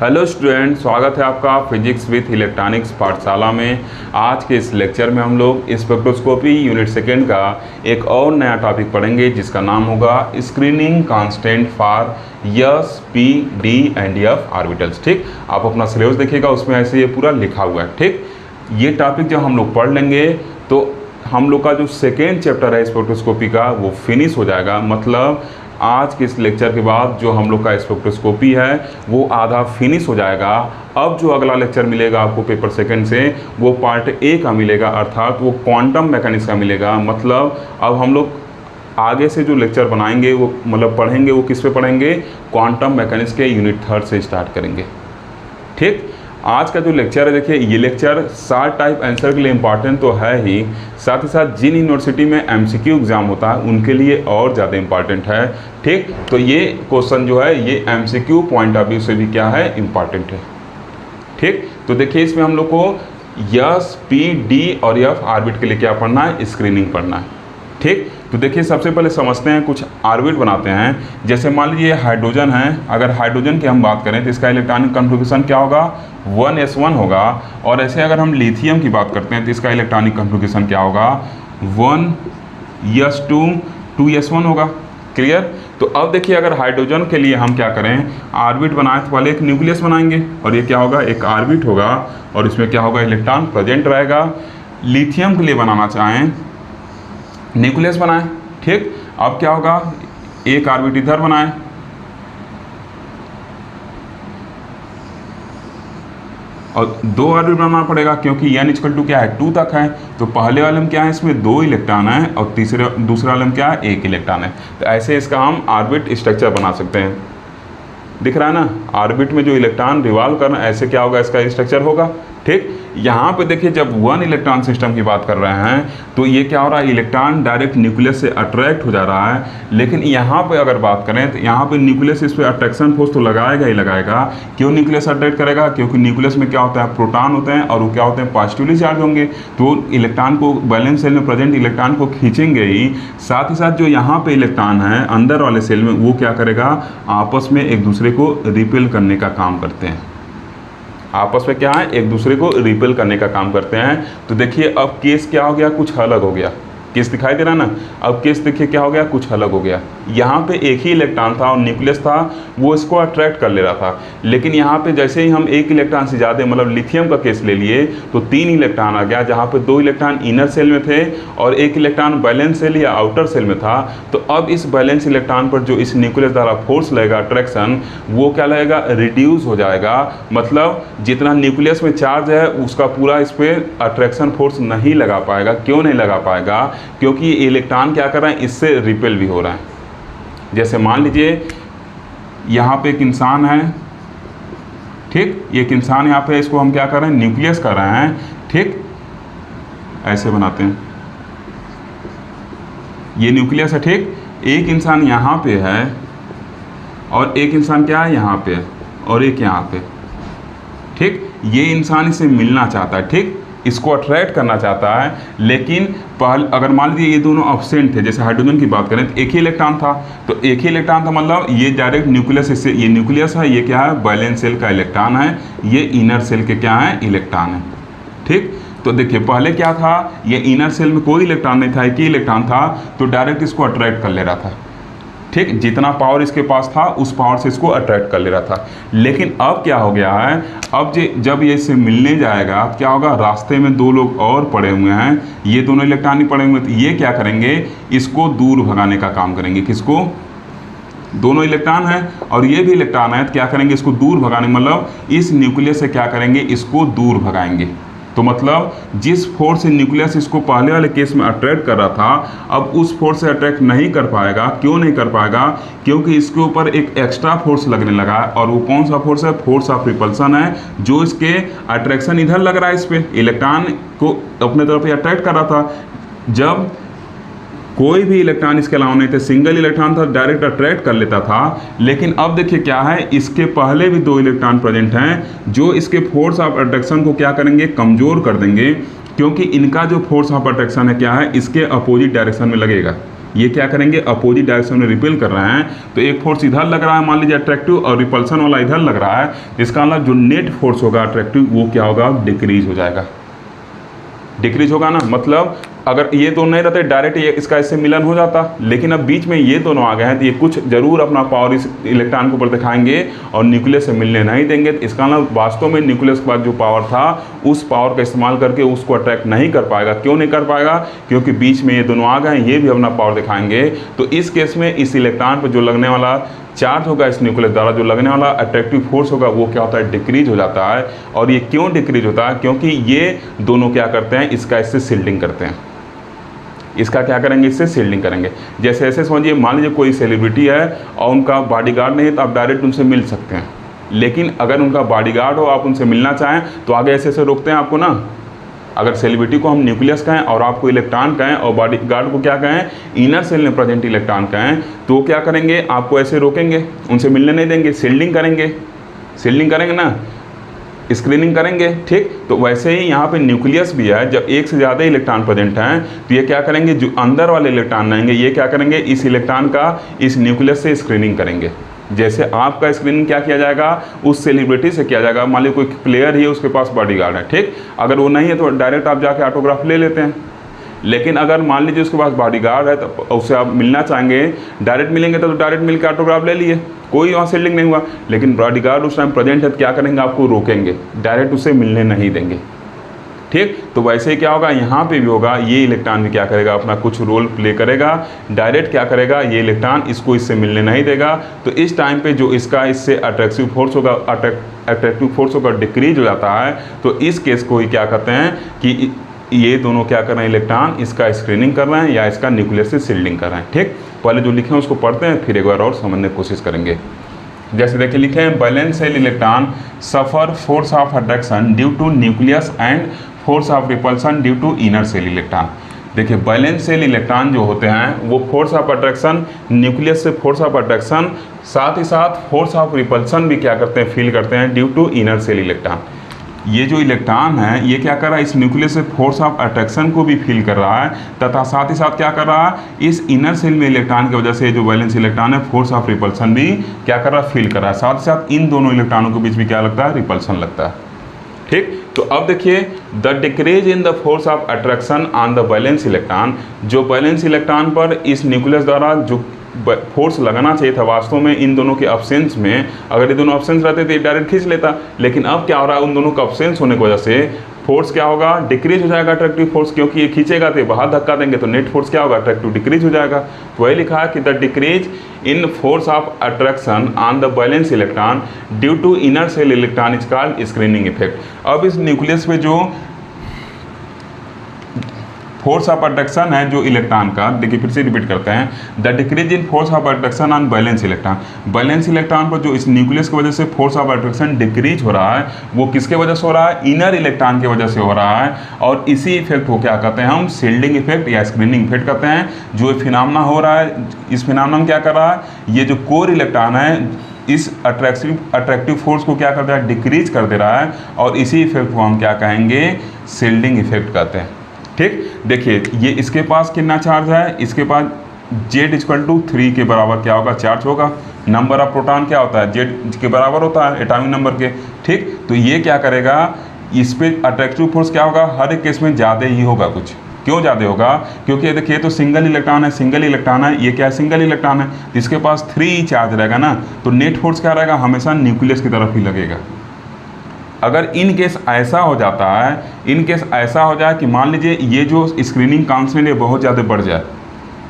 Hello student, स्वागत है आपका फिजिक्स विथ इलेक्ट्रॉनिक्स पाठशाला में। आज के इस लेक्चर में हम लोग स्पेक्ट्रोस्कोपी यूनिट सेकेंड का एक और नया टॉपिक पढ़ेंगे जिसका नाम होगा screening constant for S, P, D and F orbitals. ठीक, आप अपना सिलेबस देखिएगा, उसमें ऐसे ये पूरा लिखा हुआ है। ठीक, ये टॉपिक जब हम लोग पढ़ लेंगे तो हम लोग का जो सेकेंड चैप्टर है स्पेक्ट्रोस्कोपी का वो फिनिश हो जाएगा। मतलब आज के इस लेक्चर के बाद जो हम लोग का स्पेक्ट्रोस्कोपी है वो आधा फिनिश हो जाएगा। अब जो अगला लेक्चर मिलेगा आपको पेपर सेकंड से वो पार्ट ए का मिलेगा, अर्थात वो क्वांटम मैकेनिक्स का मिलेगा। मतलब अब हम लोग आगे से जो लेक्चर बनाएंगे वो मतलब पढ़ेंगे वो किस पे पढ़ेंगे, क्वांटम मैकेनिक्स के यूनिट थर्ड से स्टार्ट करेंगे। ठीक, आज का जो लेक्चर है देखिए, ये लेक्चर शार्ट टाइप आंसर के लिए इम्पॉर्टेंट तो है ही, साथ ही साथ जिन यूनिवर्सिटी में एमसीक्यू एग्ज़ाम होता है उनके लिए और ज़्यादा इम्पॉर्टेंट है। ठीक, तो ये क्वेश्चन जो है ये एमसीक्यू पॉइंट ऑफ व्यू से भी क्या है, इम्पॉर्टेंट है। ठीक, तो देखिए इसमें हम लोग को एस, पी, डी और एफ ऑर्बिट के लिए क्या पढ़ना है, स्क्रीनिंग पढ़ना है। ठीक, तो देखिए सबसे पहले समझते हैं, कुछ ऑर्बिट बनाते हैं। जैसे मान लीजिए हाइड्रोजन है, अगर हाइड्रोजन की हम बात करें तो इसका इलेक्ट्रॉनिक कॉन्फ़िगरेशन क्या होगा, 1s1 होगा। और ऐसे अगर हम लिथियम की बात करते हैं तो इसका इलेक्ट्रॉनिक कॉन्फ़िगरेशन क्या होगा, 1s2 2s1 होगा। क्लियर। तो अब देखिए अगर हाइड्रोजन के लिए हम क्या करें, ऑर्बिट बनाए तो पहले एक न्यूक्लियस बनाएंगे और ये क्या होगा, एक ऑर्बिट होगा और इसमें क्या होगा, इलेक्ट्रॉन प्रेजेंट रहेगा। लिथियम के लिए बनाना चाहें न्यूक्लियस बनाएं। ठीक, अब क्या होगा, एक ऑर्बिट इधर बनाएं और दो ऑर्बिट बनाना पड़ेगा क्योंकि n क्या है, 2 तक है। तो पहले वाले में क्या है, इसमें 2 इलेक्ट्रॉन है और दूसरे वाले में क्या है, 1 इलेक्ट्रॉन है। तो ऐसे इसका हम ऑर्बिट स्ट्रक्चर बना सकते हैं। दिख रहा है ना, ऑर्बिट में जो इलेक्ट्रॉन रिवॉल्व करना, ऐसे क्या होगा, इसका स्ट्रक्चर होगा। ठीक, यहाँ पे देखिए जब 1 इलेक्ट्रॉन सिस्टम की बात कर रहे हैं तो ये क्या हो रहा है, इलेक्ट्रॉन डायरेक्ट न्यूक्लियस से अट्रैक्ट हो जा रहा है। लेकिन यहाँ पे अगर बात करें तो यहाँ पे न्यूक्लियस इस पर अट्रैक्शन फोर्स तो लगाएगा ही लगाएगा। क्यों न्यूक्लियस अट्रैक्ट करेगा, क्योंकि न्यूक्लियस में क्या होता है, प्रोटॉन होते हैं और वो क्या होते हैं, पॉजिटिवली चार्ज होंगे। तो इलेक्ट्रॉन को, वैलेंस सेल में प्रेजेंट इलेक्ट्रॉन को खींचेंगे ही। साथ ही साथ जो यहाँ पे इलेक्ट्रॉन है अंदर वाले सेल में, वो क्या करेगा, आपस में एक दूसरे को रिपेल करने का काम करते हैं। आपस में क्या है, एक दूसरे को रिपेल करने का काम करते हैं। तो देखिए अब केस क्या हो गया, कुछ अलग हो गया। केस दिखाई दे रहा ना, अब केस देखिए क्या हो गया, कुछ अलग हो गया। यहाँ पे एक ही इलेक्ट्रॉन था और न्यूक्लियस था, वो इसको अट्रैक्ट कर ले रहा था। लेकिन यहाँ पे जैसे ही हम एक इलेक्ट्रॉन से ज़्यादा, मतलब लिथियम का केस ले लिए तो 3 इलेक्ट्रॉन आ गया, जहाँ पे 2 इलेक्ट्रॉन इनर सेल में थे और 1 इलेक्ट्रॉन बैलेंस सेल या आउटर सेल में था। तो अब इस बैलेंस इलेक्ट्रॉन पर जो इस न्यूक्लियस द्वारा फोर्स लगेगा, अट्रैक्शन, वो क्या लगेगा, रिड्यूस हो जाएगा। मतलब जितना न्यूक्लियस में चार्ज है उसका पूरा इस पर अट्रैक्शन फोर्स नहीं लगा पाएगा। क्यों नहीं लगा पाएगा, क्योंकि इलेक्ट्रॉन क्या कर रहा है, इससे रिपेल भी हो रहा है। जैसे मान लीजिए यहाँ पे एक इंसान है। ठीक, एक इंसान यहाँ पे, इसको हम क्या कर रहे हैं, न्यूक्लियस कर रहे हैं। ठीक, ऐसे बनाते हैं, ये न्यूक्लियस है। ठीक, एक इंसान यहाँ पे है और एक इंसान क्या है, यहाँ पे और एक यहाँ पे। ठीक, ये इंसान इससे मिलना चाहता है। ठीक, इसको अट्रैक्ट करना चाहता है। लेकिन पहले अगर मान लीजिए ये दोनों ऑब्सेंट थे, जैसे हाइड्रोजन की बात करें तो एक ही इलेक्ट्रॉन था, तो एक ही इलेक्ट्रॉन था, मतलब ये डायरेक्ट न्यूक्लियस, इससे ये न्यूक्लियस है, ये क्या है, वैलेंस सेल का इलेक्ट्रॉन है, ये इनर सेल के क्या है, इलेक्ट्रॉन है। ठीक, तो देखिए पहले क्या था, ये इनर सेल में कोई इलेक्ट्रॉन नहीं था, एक ही इलेक्ट्रॉन था, तो डायरेक्ट इसको अट्रैक्ट कर ले रहा था। ठीक, जितना पावर इसके पास था उस पावर से इसको अट्रैक्ट कर ले रहा था। लेकिन अब क्या हो गया है, अब जब ये इससे मिलने जाएगा तो क्या होगा, रास्ते में 2 लोग और पड़े हुए हैं, ये दोनों इलेक्ट्रॉन ही पड़े हुए हैं, तो ये क्या करेंगे, इसको दूर भगाने का काम करेंगे। किसको, दोनों इलेक्ट्रॉन है और ये भी इलेक्ट्रॉन है, तो क्या करेंगे, इसको दूर भगाने, मतलब इस न्यूक्लियस से क्या करेंगे, इसको दूर भगाएंगे। तो मतलब जिस फोर्स से न्यूक्लियस इसको पहले वाले केस में अट्रैक्ट कर रहा था, अब उस फोर्स से अट्रैक्ट नहीं कर पाएगा। क्यों नहीं कर पाएगा, क्योंकि इसके ऊपर एक एक्स्ट्रा फोर्स लगने लगा है। और वो कौन सा फोर्स है, फोर्स ऑफ रिपल्सन है, जो इसके अट्रैक्शन इधर लग रहा है, इस पर इलेक्ट्रॉन को अपने तरफ अट्रैक्ट कर रहा था। जब कोई भी इलेक्ट्रॉन इसके अलावा नहीं थे, सिंगल इलेक्ट्रॉन था, डायरेक्ट अट्रैक्ट कर लेता था। लेकिन अब देखिए क्या है, इसके पहले भी 2 इलेक्ट्रॉन प्रेजेंट हैं जो इसके फोर्स ऑफ अट्रैक्शन को क्या करेंगे, कमज़ोर कर देंगे। क्योंकि इनका जो फोर्स ऑफ अट्रैक्शन है क्या है, इसके अपोजिट डायरेक्शन में लगेगा। ये क्या करेंगे, अपोजिट डायरेक्शन में रिपेल कर रहे हैं। तो एक फोर्स इधर लग रहा है मान लीजिए अट्रैक्टिव, और रिपल्सन वाला इधर लग रहा है। इसका मतलब जो नेट फोर्स होगा अट्रैक्टिव वो क्या होगा, डिक्रीज हो जाएगा, डिक्रीज होगा ना। मतलब अगर ये दोनों नहीं रहते डायरेक्ट ये इसका इससे मिलन हो जाता, लेकिन अब बीच में ये दोनों आ गए हैं तो ये कुछ जरूर अपना पावर इस इलेक्ट्रॉन के ऊपर दिखाएंगे और न्यूक्लियस से मिलने नहीं देंगे। तो इसका मतलब वास्तव में न्यूक्लियस के बाद जो पावर था उस पावर का इस्तेमाल करके उसको अट्रैक्ट नहीं कर पाएगा। क्यों नहीं कर पाएगा, क्योंकि बीच में ये दोनों आ गए हैं, ये भी अपना पावर दिखाएंगे। तो इस केस में इस इलेक्ट्रॉन पर जो लगने वाला चार्ज होगा इस न्यूक्लियस द्वारा, जो लगने वाला अट्रैक्टिव फोर्स होगा वो क्या होता है, डिक्रीज हो जाता है। और ये क्यों डिक्रीज होता है, क्योंकि ये दोनों क्या करते हैं, इसका इससे शील्डिंग करते हैं। इसका क्या करेंगे, इससे शील्डिंग करेंगे। जैसे ऐसे समझिए, मान लीजिए कोई सेलिब्रिटी है और उनका बॉडीगार्ड नहीं है तो आप डायरेक्ट उनसे मिल सकते हैं, लेकिन अगर उनका बॉडीगार्ड हो आप उनसे मिलना चाहें तो आगे ऐसे ऐसे रोकते हैं आपको ना। अगर सेलिब्रिटी को हम न्यूक्लियस कहें और आपको इलेक्ट्रॉन कहें और बॉडीगार्ड को क्या कहें, इनर सेल में प्रेजेंट इलेक्ट्रॉन कहें, तो क्या करेंगे, आपको ऐसे रोकेंगे, उनसे मिलने नहीं देंगे, शील्डिंग करेंगे, शील्डिंग करेंगे ना, स्क्रीनिंग करेंगे। ठीक, तो वैसे ही यहाँ पे न्यूक्लियस भी है। जब एक से ज़्यादा इलेक्ट्रॉन प्रेजेंट हैं तो ये क्या करेंगे, जो अंदर वाले इलेक्ट्रॉन रहेंगे ये क्या करेंगे, इस इलेक्ट्रॉन का इस न्यूक्लियस से स्क्रीनिंग करेंगे। जैसे आपका स्क्रीनिंग क्या किया जाएगा, उस सेलिब्रिटी से किया जाएगा। मान लीजिए कोई प्लेयर ही है, उसके पास बॉडीगार्ड है, ठीक, अगर वो नहीं है तो डायरेक्ट आप जाके ऑटोग्राफ ले लेते हैं। लेकिन अगर मान लीजिए उसके पास बॉडीगार्ड है तो उससे आप मिलना चाहेंगे, डायरेक्ट मिलेंगे तो डायरेक्ट मिल के ऑटोग्राफ ले लिए, कोई वहाँ शील्डिंग नहीं हुआ। लेकिन बॉडीगार्ड उस टाइम प्रेजेंट है तो क्या करेंगे, आपको रोकेंगे, डायरेक्ट उससे मिलने नहीं देंगे। ठीक, तो वैसे ही क्या होगा, यहाँ पे भी होगा, ये इलेक्ट्रॉन भी क्या करेगा, अपना कुछ रोल प्ले करेगा। डायरेक्ट क्या करेगा, ये इलेक्ट्रॉन इसको इससे मिलने नहीं देगा। तो इस टाइम पे जो इसका इससे अट्रैक्टिव फोर्स होगा, अट्रैक्टिव फोर्स होगा डिक्रीज हो जाता है। तो इस केस को ही क्या कहते हैं कि ये दोनों क्या कर रहे हैं, इलेक्ट्रॉन इसका स्क्रीनिंग कर रहे हैं या इसका न्यूक्लियस से शील्डिंग कर रहे हैं। ठीक, पहले जो लिखे हैं उसको पढ़ते हैं, फिर एक बार और समझने की कोशिश करेंगे। जैसे देखिए लिखे हैं, valence shell electron suffer force of attraction due to nucleus and force of repulsion due to inner shell electron. देखिए बैलेंस सेल इलेक्ट्रॉन जो होते हैं वो फोर्स ऑफ अट्रैक्शन, न्यूक्लियस से फोर्स ऑफ अट्रैक्शन, साथ ही साथ फोर्स ऑफ रिपल्सन भी क्या करते हैं, फील करते हैं due to inner shell electron. ये जो इलेक्ट्रॉन है ये क्या कर रहा है, इस न्यूक्लियस से फोर्स ऑफ अट्रैक्शन को भी फील कर रहा है, तथा साथ ही साथ क्या कर रहा है, इस इनर सेल में इलेक्ट्रॉन की वजह से जो वैलेंस इलेक्ट्रॉन है फोर्स ऑफ रिपल्सन भी क्या कर रहा है, फील कर रहा है। साथ ही साथ इन दोनों इलेक्ट्रॉनों के बीच भी क्या लगता है, रिपल्सन लगता है। ठीक, तो अब देखिए, the decrease in the force of attraction on the valence electron, जो वैलेंस इलेक्ट्रॉन पर इस न्यूक्लियस द्वारा जो फोर्स लगाना चाहिए था, वास्तव में इन दोनों के अब्सेंस में, अगर ये दोनों अब्सेंस रहते तो ये डायरेक्ट खींच लेता। लेकिन अब क्या हो रहा है, उन दोनों का अब्सेंस होने की वजह से फोर्स क्या होगा, डिक्रीज हो जाएगा अट्रैक्टिव फोर्स, क्योंकि ये खींचेगा तो बाहर धक्का देंगे तो नेट फोर्स क्या होगा, अट्रैक्टिव डिक्रीज हो जाएगा। तो वही लिखा है कि the decrease in force of attraction on the valence electron due to inner shell electron is called screening effect. अब इस न्यूक्लियस पे जो फोर्स ऑफ अट्रैक्शन है जो इलेक्ट्रॉन का, देखिए फिर से रिपीट करते हैं, the decrease in force of attraction on balance electron, balance electron पर जो इस न्यूक्लियस की वजह से फोर्स ऑफ अट्रैक्शन डिक्रीज हो रहा है वो किसके वजह से हो रहा है, इनर इलेक्ट्रॉन की वजह से हो रहा है। और इसी इफेक्ट को क्या कहते हैं हम, शील्डिंग इफेक्ट या स्क्रीनिंग इफेक्ट कहते हैं। जो फिनोमेना हो रहा है, इस फिनोमेना में क्या कर रहा है, ये जो कोर इलेक्ट्रॉन है इस अट्रैक्टिव फोर्स को क्या करता है, डिक्रीज कर दे रहा है, और इसी इफेक्ट को हम क्या कहेंगे, शील्डिंग इफेक्ट कहते हैं। ठीक, देखिए ये इसके पास कितना चार्ज है, इसके पास Z=3 के बराबर क्या होगा, चार्ज होगा। नंबर ऑफ प्रोटॉन क्या होता है, Z के बराबर होता है एटॉमिक नंबर के। ठीक, तो ये क्या करेगा, इस पे अट्रैक्टिव फोर्स क्या होगा, हर एक केस में ज़्यादा ही होगा कुछ। क्यों ज़्यादा होगा, क्योंकि देखिए तो सिंगल इलेक्ट्रॉन है, सिंगल इलेक्ट्रॉन है, ये क्या है, सिंगल इलेक्ट्रॉन है, इसके पास 3 चार्ज रहेगा ना, तो नेट फोर्स क्या रहेगा, हमेशा न्यूक्लियस की तरफ ही लगेगा। अगर इन केस ऐसा हो जाता है, इन केस ऐसा हो जाए कि मान लीजिए ये जो स्क्रीनिंग कांस्टेंट है बहुत ज़्यादा बढ़ जाए,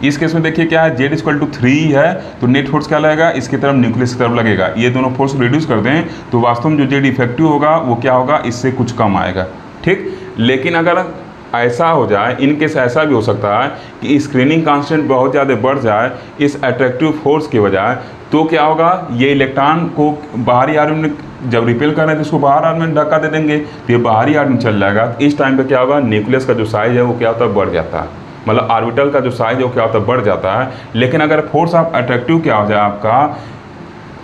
इस केस में देखिए क्या है, Z=3 है तो नेट फोर्स क्या लगेगा, इसकी तरफ न्यूक्लियस की तरफ लगेगा। ये दोनों फोर्स रिड्यूस कर दें तो वास्तव में जो Z इफेक्टिव होगा वो क्या होगा, इससे कुछ कम आएगा। ठीक, लेकिन अगर ऐसा हो जाए, इन केस ऐसा भी हो सकता है कि स्क्रीनिंग कांस्टेंट बहुत ज़्यादा बढ़ जाए इस अट्रैक्टिव फोर्स की वजह, तो क्या होगा, ये इलेक्ट्रॉन को बाहरी आर्बिट में जब रिपेल कर रहे हैं तो इसको बाहर आर्बिट में धक्का दे देंगे तो ये बाहरी आर्बिट में चल जाएगा। इस टाइम पे क्या होगा, न्यूक्लियस का जो साइज है वो क्या होता है, बढ़ जाता है, मतलब ऑर्बिटल का जो साइज है वो क्या होता है, बढ़ जाता है। लेकिन अगर फोर्स ऑफ अट्रैक्टिव क्या हो जाए आपका,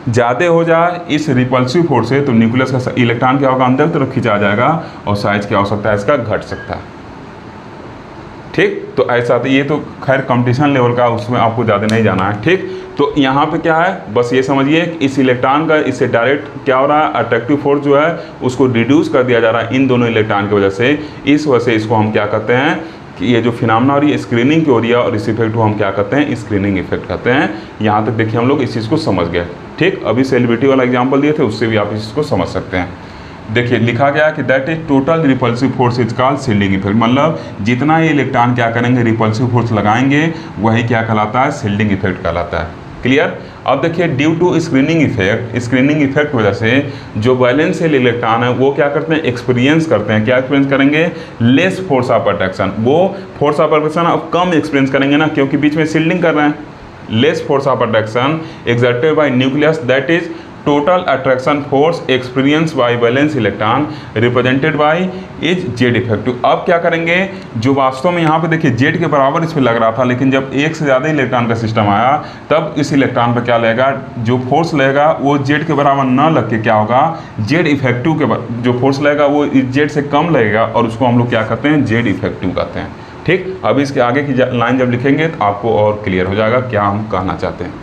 ज़्यादा हो जाए इस रिपल्सिव फोर्स से, तो न्यूक्लियस का इलेक्ट्रॉन क्या होगा, अंदर तरफ खिंचा जाएगा और साइज क्या हो सकता है, इसका घट सकता है। ठीक। तो ऐसा तो ये तो खैर कंपटीशन लेवल का, उसमें आपको ज़्यादा नहीं जाना है। ठीक। तो यहाँ पे क्या है, बस ये समझिए इस इलेक्ट्रॉन का इससे डायरेक्ट क्या हो रहा है, अट्रैक्टिव फोर्स जो है उसको रिड्यूस कर दिया जा रहा है इन दोनों इलेक्ट्रॉन की वजह से। इस वजह से इसको हम क्या कहते हैं कि ये जो फिनोमेना हो रही है स्क्रीनिंग की हो रही है, और इस इफेक्ट को हम क्या कहते हैं, स्क्रीनिंग इफेक्ट कहते हैं। यहाँ तक देखिए हम लोग इस चीज़ को समझ गए। ठीक। अभी सेलिब्रिटी वाला एग्जाम्पल दिए थे, उससे भी आप इस चीज़ को समझ सकते हैं। देखिए लिखा गया कि that is total repulsive force is called shielding effect, मतलब जितना ये इलेक्ट्रॉन क्या करेंगे, रिपल्सिव फोर्स लगाएंगे, वही क्या कहलाता है, शील्डिंग इफेक्ट कहलाता है। क्लियर। अब देखिए ड्यू टू स्क्रीनिंग इफेक्ट की वजह से जो वैलेंस सेल इलेक्ट्रॉन है वो क्या करते हैं, एक्सपीरियंस करते हैं। क्या एक्सपीरियंस करेंगे, लेस फोर्स ऑफ अट्रैक्शन। वो फोर्स ऑफ अट्रैक्शन अब कम एक्सपीरियंस करेंगे ना, क्योंकि बीच में शील्डिंग कर रहे हैं। Less force of attraction exerted by nucleus, that is total attraction force experience by valence electron represented bye is Z effective. अब क्या करेंगे, जो वास्तव में यहाँ पे देखिए जेड के बराबर इस पर लग रहा था, लेकिन जब एक से ज़्यादा इलेक्ट्रॉन का सिस्टम आया तब इस इलेक्ट्रॉन पर क्या लगेगा, जो फोर्स लगेगा वो जेड के बराबर ना लग के क्या होगा, जेड इफेक्टिव के जो फोर्स लगेगा वो जेड से कम लगेगा, और उसको हम लोग क्या कहते हैं, जेड इफेक्टिव कहते हैं। ठीक। अब इसके आगे की लाइन जब लिखेंगे तो आपको और क्लियर हो जाएगा क्या हम कहना चाहते हैं।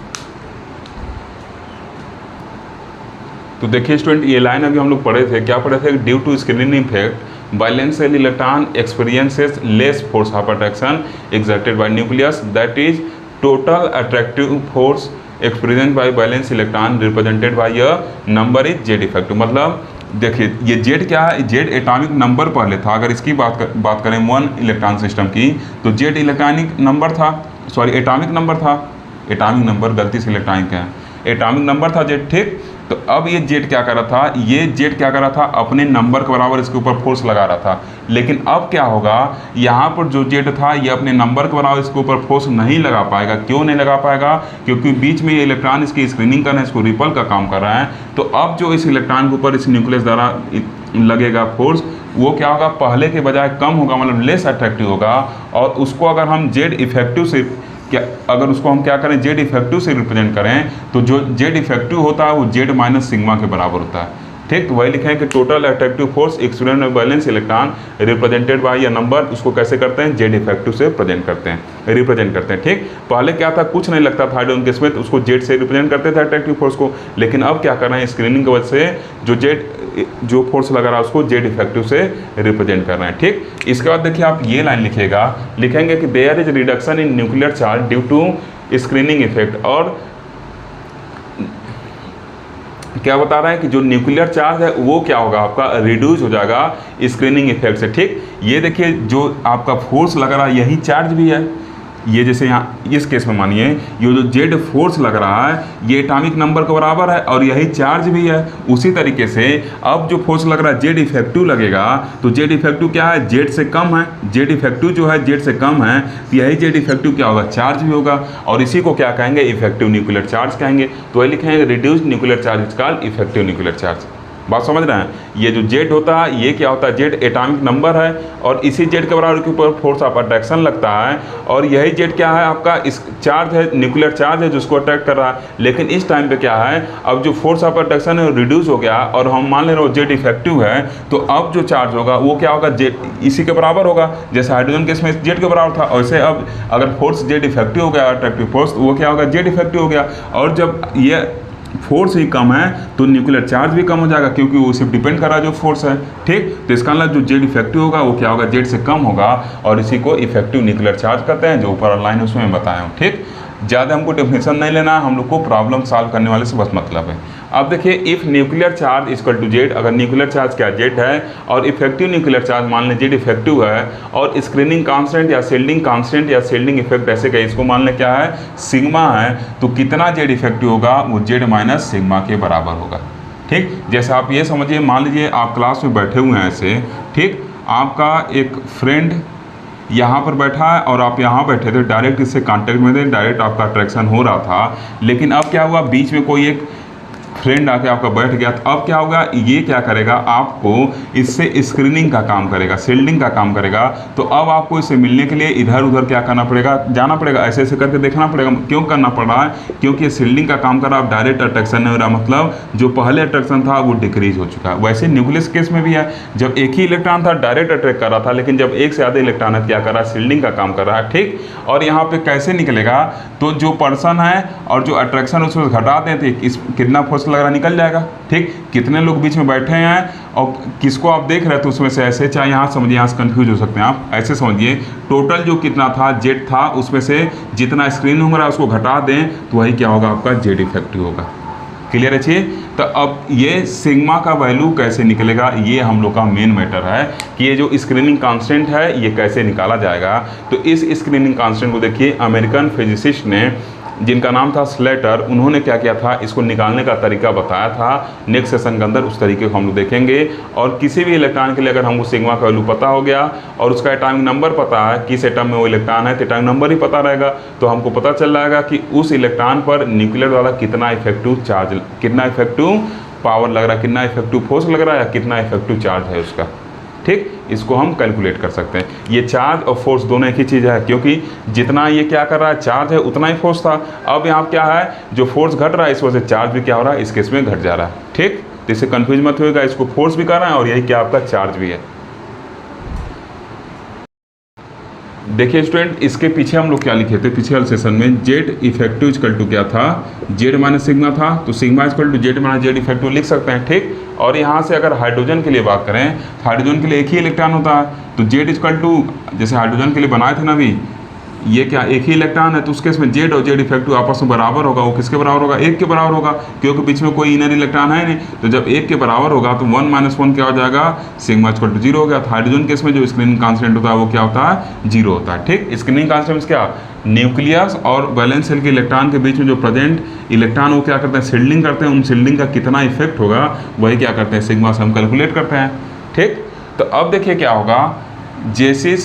तो देखिए स्टूडेंट, ये लाइन अभी हम लोग पढ़े थे, क्या पढ़े थे, due to screening effect valence shell electron experiences less force of attraction exerted by nucleus, that is total attractive force experience by valence electron represented by a number is Z effective. मतलब देखिए ये Z क्या है, Z atomic number पहले था। अगर इसकी बात करें वन इलेक्ट्रॉन सिस्टम की, तो जेड इलेक्ट्रॉनिक नंबर था, सॉरी एटॉमिक नंबर था, एटॉमिक नंबर गलती से इलेक्ट्रॉनिक है, एटॉमिक नंबर था जेड। ठीक। तो अब ये जेड क्या कर रहा था, ये जेड क्या कर रहा था, अपने नंबर के बराबर इसके ऊपर फोर्स लगा रहा था। लेकिन अब क्या होगा, यहाँ पर जो जेड था ये अपने नंबर के बराबर इसके ऊपर फोर्स नहीं लगा पाएगा। क्यों नहीं लगा पाएगा, क्योंकि बीच में ये इलेक्ट्रॉन इसकी स्क्रीनिंग कर रहे हैं, इसको रिपल का काम कर रहा है। तो अब जो इस इलेक्ट्रॉन के ऊपर इस न्यूक्लियस द्वारा लगेगा फोर्स, वो क्या होगा, पहले के बजाय कम होगा, मतलब लेस अट्रैक्टिव होगा। और उसको अगर हम जेड इफेक्टिव से क्या, अगर उसको हम क्या करें, जेड इफेक्टिव से रिप्रेजेंट करें, तो जो जेड इफेक्टिव होता है वो जेड माइनस सिग्मा के बराबर होता है। ठीक। तो वही लिखे हैं कि total attractive force experience by valence electron represented bye ये नंबर, उसको कैसे करते हैं, जेड इफेक्टिव से रिप्रेजेंट करते हैं। ठीक। पहले क्या था, कुछ नहीं लगता था हाइड्रोजन गैस में, तो उसको जेड से रिप्रेजेंट करते थे अट्रैक्टिव फोर्स को। लेकिन अब क्या कर रहे हैं, स्क्रीनिंग की वजह से जो फोर्स लगा रहा है उसको जेड इफेक्टिव से रिप्रेजेंट कर रहे हैं। ठीक। इसके बाद देखिए आप ये लाइन लिखेंगे कि there is reduction in nuclear charge due to screening effect. और क्या बता रहा है कि जो न्यूक्लियर चार्ज है वो क्या होगा, आपका रिड्यूस हो जाएगा स्क्रीनिंग इफेक्ट से। ठीक। ये देखिए जो आपका फोर्स लग रहा है यही चार्ज भी है। ये जैसे यहाँ इस केस में मानिए ये जो जेड फोर्स लग रहा है ये एटॉमिक नंबर के बराबर है और यही चार्ज भी है। उसी तरीके से अब जो फोर्स लग रहा है जेड इफेक्टिव लगेगा, तो जेड इफेक्टिव क्या है, जेड से कम है। जेड इफेक्टिव जो है जेड से कम है, तो यही जेड इफेक्टिव क्या होगा, चार्ज भी होगा। और इसी को क्या कहेंगे, इफेक्टिव न्यूक्लियर चार्ज कहेंगे। तो वही लिखेंगे reduced nuclear charge is called effective nuclear charge. बात समझ रहे हैं। ये जो जेड होता है ये क्या होता है, जेड एटॉमिक नंबर है और इसी जेड के बराबर के ऊपर फोर्स ऑफ अट्रैक्शन लगता है। और यही जेड क्या है, आपका इस चार्ज है, न्यूक्लियर चार्ज है जिसको अट्रैक्ट कर रहा है। लेकिन इस टाइम पे क्या है, अब जो फोर्स ऑफ अट्रैक्शन है रिड्यूस हो गया और हम मान ले रहे हो जेड इफेक्टिव है, तो अब जो चार्ज होगा वो क्या होगा, जेड इसी के बराबर होगा। जैसे हाइड्रोजन केस में जेड के बराबर था, वैसे अब अगर फोर्स जेड इफेक्टिव हो गया, अट्रैक्टिव फोर्स, वो क्या होगा, जेड इफेक्टिव हो गया। और जब ये फोर्स ही कम है तो न्यूक्लियर चार्ज भी कम हो जाएगा, क्योंकि वो सिर्फ डिपेंड कर रहा है जो फोर्स है। ठीक। तो इसका मतलब जो जेड इफेक्टिव होगा वो क्या होगा, जेड से कम होगा और इसी को इफेक्टिव न्यूक्लियर चार्ज कहते हैं, जो ऊपर लाइन उसमें मैं बताया हूँ। ठीक। ज़्यादा हमको डेफिनेशन नहीं लेना है, हम लोग को प्रॉब्लम सॉल्व करने वाले से बस मतलब है। अब देखिए if nuclear charge equal to Z, अगर न्यूक्लियर चार्ज क्या जेड है और इफेक्टिव न्यूक्लियर चार्ज मान लें जेड इफेक्टिव है और स्क्रीनिंग कांस्टेंट या शील्डिंग कांस्टेंट या शील्डिंग इफेक्ट ऐसे कहीं इसको मान लें क्या है, सिग्मा है, तो कितना जेड इफेक्टिव होगा, वो जेड माइनस सिग्मा के बराबर होगा। ठीक। जैसे आप ये समझिए, मान लीजिए आप क्लास में बैठे हुए हैं ऐसे, ठीक, आपका एक फ्रेंड यहाँ पर बैठा है और आप यहाँ बैठे थे, डायरेक्ट इससे कांटेक्ट में थे, डायरेक्ट आपका अट्रैक्शन हो रहा था। लेकिन अब क्या हुआ, बीच में कोई एक फ्रेंड आके आपका बैठ गया, तो अब क्या होगा, ये क्या करेगा, आपको इससे स्क्रीनिंग का काम करेगा, शील्डिंग का काम करेगा। तो अब आपको इससे मिलने के लिए इधर उधर क्या करना पड़ेगा, जाना पड़ेगा, ऐसे ऐसे करके देखना पड़ेगा। क्यों करना पड़ रहा है, क्योंकि ये शील्डिंग का काम कर रहा है। अब डायरेक्ट अट्रैक्शन नहीं हो रहा, मतलब जो पहले अट्रैक्शन था वो डिक्रीज हो चुका है। वैसे न्यूक्लियस केस में भी है, जब एक ही इलेक्ट्रॉन था डायरेक्ट अट्रैक्ट कर रहा था, लेकिन जब एक से ज़्यादा इलेक्ट्रॉन है क्या कर रहा है, शील्डिंग का काम कर रहा है। ठीक, और यहाँ पे कैसे निकलेगा, तो जो पर्सन है और जो अट्रैक्शन उसको घटा देते, इस कितना फोर्स लग रहा निकल जाएगा। ठीक, कितने लोग बीच में बैठे हैं और किसको आप देख रहे थे उसमें से, ऐसे चाहे यहाँ समझिए, यहाँ से कन्फ्यूज हो सकते हैं आप, ऐसे समझिए टोटल जो कितना था जेड था, उसमें से जितना स्क्रीन हो रहा है उसको घटा दें तो वही क्या होगा, आपका जेड इफेक्टिव होगा। क्लियर है। तो अब ये सिग्मा का वैल्यू कैसे निकलेगा, ये हम लोग का मेन मैटर है कि ये जो स्क्रीनिंग कांस्टेंट है ये कैसे निकाला जाएगा। तो इस स्क्रीनिंग कांस्टेंट को देखिए, अमेरिकन फिजिसिस्ट ने, जिनका नाम था स्लेटर, उन्होंने क्या किया था, इसको निकालने का तरीका बताया था। नेक्स्ट सेशन के अंदर उस तरीके को हम लोग देखेंगे। और किसी भी इलेक्ट्रॉन के लिए अगर हमको सिग्मा का वैल्यू पता हो गया और उसका एटॉमिक नंबर पता है, किस एटम में वो इलेक्ट्रॉन है, तो एटॉमिक नंबर ही पता रहेगा, तो हमको पता चल जाएगा कि उस इलेक्ट्रॉन पर न्यूक्लियर वाला कितना इफेक्टिव चार्ज, कितना इफेक्टिव पावर लग रहा है, कितना इफेक्टिव फोर्स लग रहा है, या कितना इफेक्टिव चार्ज है उसका। ठीक, इसको हम कैलकुलेट कर सकते हैं। ये चार्ज और फोर्स दोनों एक ही चीज़ है, क्योंकि जितना ये क्या कर रहा है, चार्ज है, उतना ही फोर्स था। अब यहाँ क्या है, जो फोर्स घट रहा है इस वजह से चार्ज भी क्या हो रहा है, इस केस में घट जा रहा है। ठीक, तो इससे कन्फ्यूज मत होएगा, इसको फोर्स भी कर रहा है और यही क्या आपका चार्ज भी है। देखिए स्टूडेंट, इसके पीछे हम लोग क्या लिखे थे पिछले वाले सेशन में, जेड इफेक्टिव इक्वल टू क्या था, जेड माइनस सिग्मा था, तो sigma equal to Z minus Z effective लिख सकते हैं। ठीक, और यहाँ से अगर हाइड्रोजन के लिए बात करें, हाइड्रोजन के लिए एक ही इलेक्ट्रॉन होता है, तो जेड इक्वल टू, जैसे हाइड्रोजन के लिए बनाए थे ना अभी, ये क्या एक ही इलेक्ट्रॉन है, तो उस केस में जेड और जेड इफेक्टिव आपस में बराबर होगा। वो किसके बराबर होगा, एक के बराबर होगा, क्योंकि बीच में कोई इनर इलेक्ट्रॉन है नहीं। तो जब एक के बराबर होगा तो 1 - 1 क्या हो जाएगा, सिग्मा इक्वल टू 0 हो गया। तो हाइड्रोजन केस में जो स्क्रीनिंग कांस्टेंट होता है वो क्या होता है, 0 होता है। ठीक, स्क्रीनिंग कांस्टेंट क्या, न्यूक्लियस और वैलेंस शेल के इलेक्ट्रॉन के बीच में जो प्रेजेंट इलेक्ट्रॉन वो क्या करते हैं, शील्डिंग करते हैं। उन शील्डिंग का कितना इफेक्ट होगा वही क्या करते हैं, सिग्मा से हम कैलकुलेट करते हैं। ठीक, तो अब देखिए क्या होगा, जेसी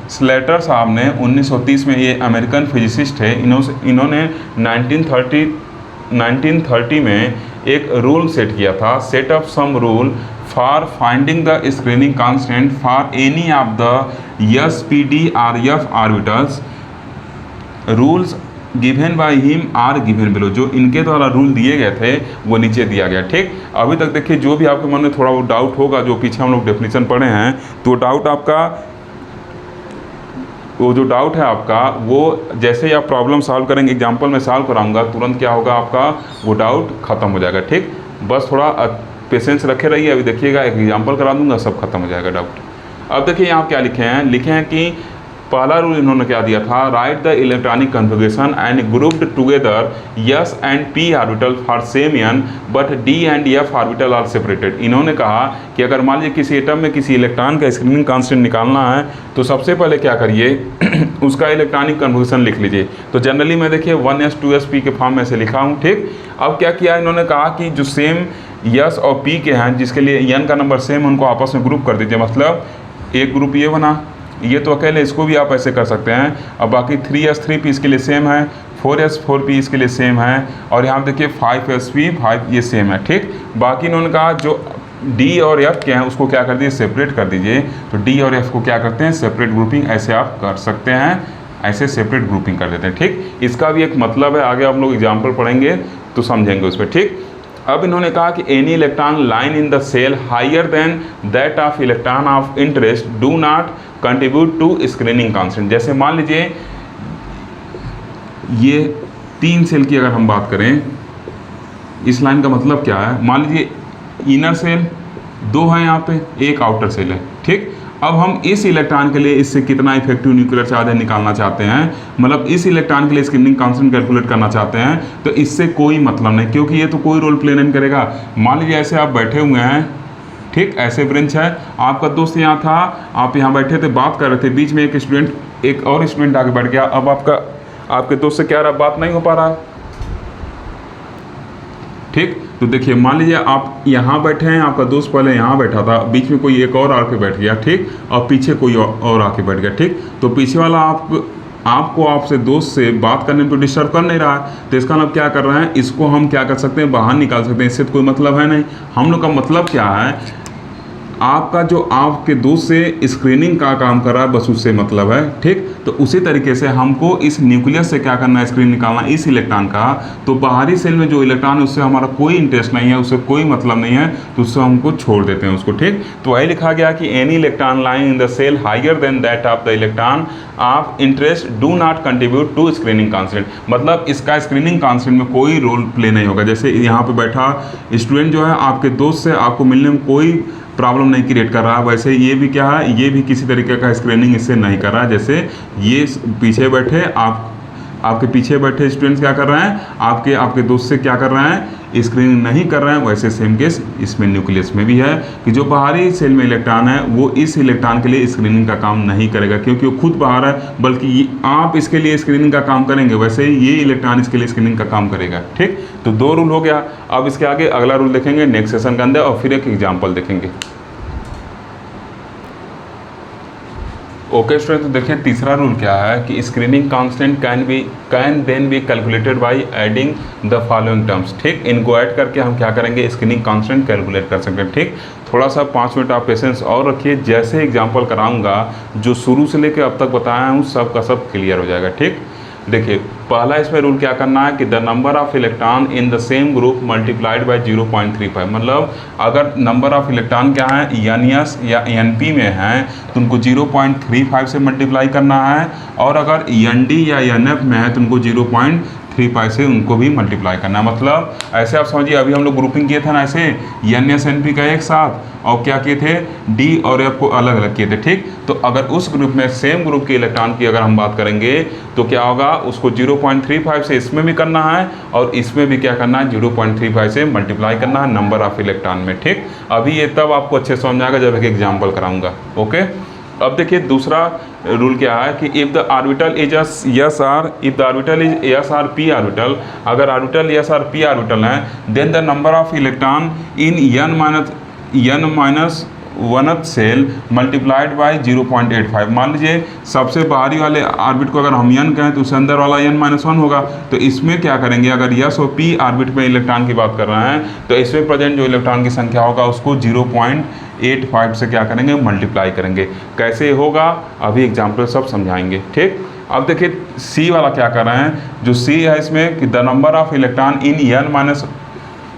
स्लेटर साहब ने 1930 में, ये अमेरिकन फिजिसिस्ट है, इन्होंने 1930 में एक रूल सेट किया था, set of some rule for finding the screening constant for any of the SPD. और f orbitals. Rules given by him are given below, जो इनके द्वारा रूल दिए गए थे वो नीचे दिया गया। ठीक, अभी तक देखिए जो भी आपके मन में थोड़ा वो डाउट होगा, जो पीछे हम लोग डेफिनेशन पढ़े हैं, तो डाउट आपका, वो जो डाउट है आपका, वो जैसे ही आप प्रॉब्लम सॉल्व करेंगे, एग्जांपल में सॉल्व कराऊंगा, तुरंत क्या होगा आपका, वो डाउट खत्म हो जाएगा। ठीक, बस थोड़ा पेशेंस रखे रहिए, अभी देखिएगा एक एग्जांपल करा दूंगा, सब खत्म हो जाएगा डाउट। अब देखिए यहाँ क्या लिखे हैं कि पहला रूल इन्होंने क्या दिया था, write the electronic configuration and grouped together s and p orbital for same n but d and f orbital are separated. इन्होंने कहा कि अगर मान लीजिए किसी एटम में किसी इलेक्ट्रॉन का स्क्रीनिंग कांस्टेंट निकालना है, तो सबसे पहले क्या करिए उसका इलेक्ट्रॉनिक कन्फिगरेशन लिख लीजिए। तो जनरली मैं देखिए 1s 2s p के फॉर्म में से लिखा हूँ। ठीक, अब क्या किया इन्होंने, कहा कि जो सेम यस और पी के हैं, जिसके लिए एन का नंबर सेम, उनको आपस में ग्रुप कर दीजिए। मतलब एक ग्रुप ये बना, ये तो अकेले, इसको भी आप ऐसे कर सकते हैं। अब बाकी 3s 3p इसके लिए सेम है, 4s 4p इसके लिए सेम है, और यहाँ देखिए 5sp 5 ये सेम है। ठीक, बाकी इन्होंने कहा जो d और f के हैं उसको क्या कर दीजिए, सेपरेट कर दीजिए। तो d और f को क्या करते हैं, सेपरेट ग्रुपिंग ऐसे आप कर सकते हैं, ऐसे सेपरेट ग्रुपिंग कर देते हैं। ठीक, इसका भी एक मतलब है, आगे आप लोग एग्जाम्पल पढ़ेंगे तो समझेंगे उस पर। ठीक, अब इन्होंने कहा कि any electron lying in the shell higher than that of electron of interest do not contribute to screening constant. जैसे मान लीजिए ये 3 सेल की अगर हम बात करें, इस लाइन का मतलब क्या है, मान लीजिए इनर सेल 2 है यहाँ पे, एक आउटर सेल है। ठीक, अब हम इस इलेक्ट्रॉन के लिए इससे कितना इफेक्टिव न्यूक्लियर चार्ज है निकालना चाहते हैं, मतलब इस इलेक्ट्रॉन के लिए स्क्रीनिंग कांस्टेंट कैलकुलेट करना चाहते हैं, तो इससे कोई मतलब नहीं, क्योंकि ये तो कोई रोल प्ले नहीं करेगा। मान लीजिए ऐसे आप बैठे हुए हैं, ठीक, ऐसे ब्रेंच है, आपका दोस्त यहाँ था, आप यहाँ बैठे थे, बात कर रहे थे, बीच में एक और स्टूडेंट आगे बैठ गया, अब आपके दोस्त से क्या रहा, बात नहीं हो पा रहा है। ठीक, तो देखिए मान लीजिए आप यहाँ बैठे हैं, आपका दोस्त पहले यहाँ बैठा था, बीच में कोई एक और आके बैठ गया। ठीक, और पीछे कोई और आके बैठ गया। ठीक, तो पीछे वाला आपको आपसे दोस्त से बात करने में तो डिस्टर्ब कर नहीं रहा है, तो इसका मतलब क्या कर रहे हैं, इसको हम क्या कर सकते हैं, बाहर निकाल सकते हैं। इससे तो कोई मतलब है नहीं। हम लोग का मतलब क्या है, आपका जो आपके दोस्त से स्क्रीनिंग का काम कर रहा है, बस उससे मतलब है, ठीक। तो उसी तरीके से हमको इस न्यूक्लियस से क्या करना है, स्क्रीन निकालना इस इलेक्ट्रॉन का। तो बाहरी सेल में जो इलेक्ट्रॉन है उससे हमारा कोई इंटरेस्ट नहीं है, उससे कोई मतलब नहीं है, तो उससे हमको छोड़ देते हैं उसको, ठीक। तो वही लिखा गया कि any electron lying in the shell higher than that of the electron of interest do not contribute to screening constant. मतलब इसका स्क्रीनिंग कांस्टेंट में कोई रोल प्ले नहीं होगा। जैसे यहाँ पे बैठा स्टूडेंट जो है आपके दोस्त से आपको मिलने में कोई प्रॉब्लम नहीं क्रिएट कर रहा है, वैसे ये भी क्या है, ये भी किसी तरीके का स्क्रीनिंग इससे नहीं कर रहा है। जैसे ये पीछे बैठे आपके पीछे बैठे स्टूडेंट्स क्या कर रहे हैं, आपके दोस्त से क्या कर रहे हैं, स्क्रीनिंग नहीं कर रहे हैं। वैसे सेम केस इसमें न्यूक्लियस में भी है कि जो बाहरी सेल में इलेक्ट्रॉन है वो इस इलेक्ट्रॉन के लिए स्क्रीनिंग का काम नहीं करेगा, क्योंकि वो खुद बाहर है, बल्कि आप इसके लिए स्क्रीनिंग का काम करेंगे, वैसे ही ये इलेक्ट्रॉन इसके लिए स्क्रीनिंग का काम करेगा, ठीक। तो 2 रूल हो गया। अब इसके आगे अगला रूल देखेंगे नेक्स्ट सेशन के अंदर, और फिर एक एग्जाम्पल देखेंगे। ओके स्टूडेंट, तो देखिए तीसरा रूल क्या है कि screening constant can then be calculated by adding the following terms, ठीक। इनको ऐड करके हम क्या करेंगे, स्क्रीनिंग कांस्टेंट कैलकुलेट कर सकते हैं, ठीक। थोड़ा सा 5 मिनट आप पेशेंस और रखिए, जैसे एग्जांपल कराऊंगा जो शुरू से लेकर अब तक बताया हूँ सब का सब क्लियर हो जाएगा, ठीक। देखिए पहला इसमें रूल क्या करना है कि the number of electron in the same group multiplied by 0.35। मतलब अगर नंबर ऑफ इलेक्ट्रॉन क्या है, NS या NP में है तो उनको 0.35 से मल्टीप्लाई करना है, और अगर ND या NF में है तो उनको 0.35 से उनको भी मल्टीप्लाई करना है। मतलब ऐसे आप समझिए, अभी हम लोग ग्रुपिंग किए थे ना ऐसे NS NP का एक साथ, और क्या किए थे, D और F को अलग अलग किए थे, ठीक। तो अगर उस ग्रुप में सेम ग्रुप के इलेक्ट्रॉन की अगर हम बात करेंगे तो क्या होगा, उसको 0.35 से इसमें भी करना है और इसमें भी क्या करना है, 0.35 से मल्टीप्लाई करना है नंबर ऑफ इलेक्ट्रॉन में, ठीक। अभी ये तब आपको अच्छे समझ में आएगा जब एक एग्जाम्पल कराऊंगा, ओके। अब देखिए दूसरा रूल क्या है कि if the orbital is s or, if the orbital is s or p orbital, अगर orbital s or p orbital है, then the number of electron in n-1th shell multiplied by 0.85। मान लीजिए सबसे बाहरी वाले ऑर्बिट को अगर हम n कहें तो उसके अंदर वाला n-1 होगा। तो इसमें क्या करेंगे, अगर यस और p ऑर्बिट में इलेक्ट्रॉन की बात कर रहे हैं तो इसमें प्रेजेंट जो इलेक्ट्रॉन की संख्या होगा उसको 0.85 से क्या करेंगे, मल्टीप्लाई करेंगे। कैसे होगा अभी एग्जाम्पल सब समझाएंगे, ठीक। अब देखिए सी वाला क्या कर रहे हैं, जो सी है इसमें कि the number of electron in